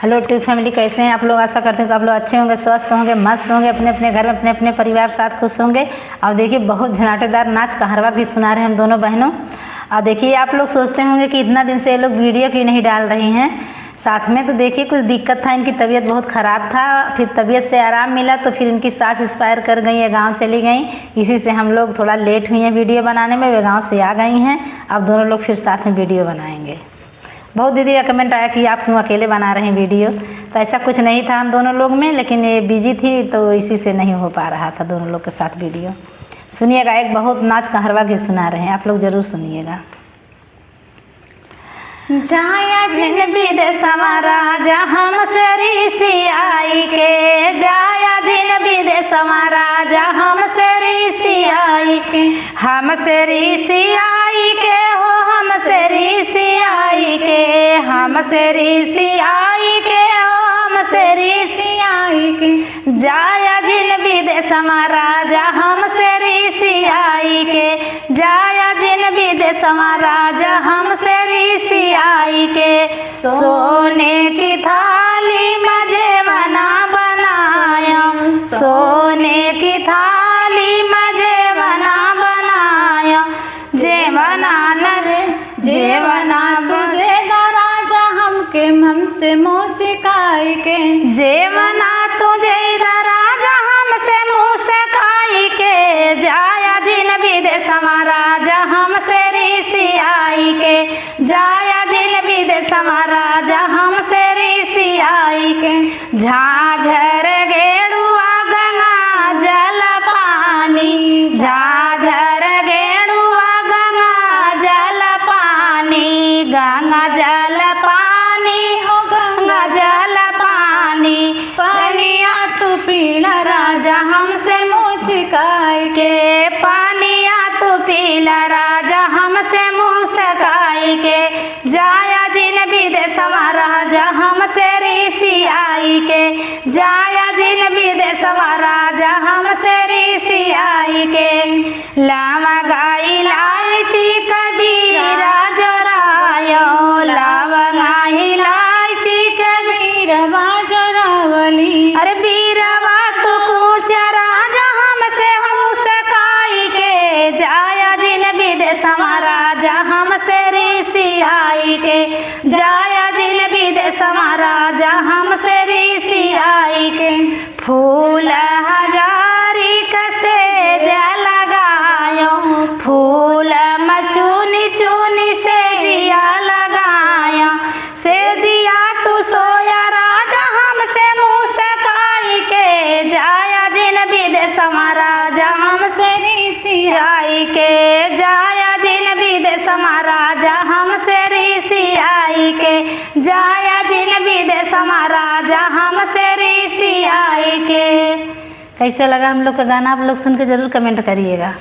Hello tube family, कैसे हैं आप लोग। आशा करते हैं कि आप लोग अच्छे होंगे, स्वस्थ होंगे, मस्त होंगे, अपने अपने घर में अपने अपने परिवार साथ खुश होंगे। और देखिए बहुत झनाटेदार नाच कहरवा भी सुना रहे हैं हम दोनों बहनों। और देखिए आप लोग सोचते होंगे कि इतना दिन से ये लोग वीडियो क्यों नहीं डाल रही हैं साथ में। तो देखिए कुछ दिक्कत था, इनकी तबीयत बहुत ख़राब था, फिर तबीयत से आराम मिला तो फिर इनकी सास एक्सपायर कर गई है, गांव चली गई। इसी से हम लोग थोड़ा लेट हुई हैं वीडियो बनाने में। वे गांव से आ गई हैं, अब दोनों लोग फिर साथ में वीडियो बनाएंगे। बहुत दीदी का कमेंट आया कि आप क्यों अकेले बना रहे हैं वीडियो। तो ऐसा कुछ नहीं था हम दोनों लोग में, लेकिन ये बिजी थी तो इसी से नहीं हो पा रहा था दोनों लोग के साथ वीडियो। सुनिएगा, एक बहुत नाच कहरवा भी सुना रहे हैं, आप लोग ज़रूर सुनिएगा। जाया जिन विदेशवा राजा हमसे ऋषियाई के, जाया जिन विदेशवा राजा हमसे ऋषियाई के, हमसे ऋषियाई के हो, हमसे ऋषियाई के, हमसे ऋषियाई के हो, हमसे ऋषियाई के। जाया जिन विदेशवा राजा हमसे ऋषियाई के, जाया जिन विदेशवा राजा हमसे ऋषियाई के। सोने की थाली में जेवना बनाया, सोने की थाली में जेवना बनाया, जेवना जेवना तुझे राजा हमके हमसे मुँह सिकाई के, जेवना तुझे राजा हमसे मुँह सिकाई के। जाया जिन विदेशवा राजा हमसे ऋषियाई के, जाया जिन विदेशवा राजा हमसे ऋषियाई के। झाझर गेड़ुआ गंगा जल पानी, झाझर गेड़ुआ गंगा जल पानी, गंगा जल पानी हो गंगा जल पानी। पानिया तू पीला राजा हमसे मुँह सिकाई के, पानिया तू पीला राजा हमसे मुँह सिकाई के। जाया जिन विदेशवा राजा हमसे ऋषियाई के, जाया जिन विदेशवा राजा हमसे ऋषियाई के। लवंगा इलायची कबीरा जोरायो, लवंगा इलायची कबीरवा जोरावली। अरे बीरवा तू कूच राजा हमसे मुँह सिकाई के, जाया जिन विदेशवा राजा हमसे ऋषियाई के, जाया जिन विदेशवा राजा हमसे ऋषियाई के। फूल हजारी कसे लगायो, फूल मचुनी चुनी से जिया लगाया, से जिया तू सोया राजा हमसे मुँह सिकाई के। जाया जिन विदेशवा राजा हमसे ऋषियाई के, जाया जिन विदेशवा राजा हमसे ऋषियाई के, जाया जिन विदेशवा राजा हमसे ऋषियाई के। कैसे लगा हम लोग का गाना, आप लोग सुन के ज़रूर कमेंट करिएगा।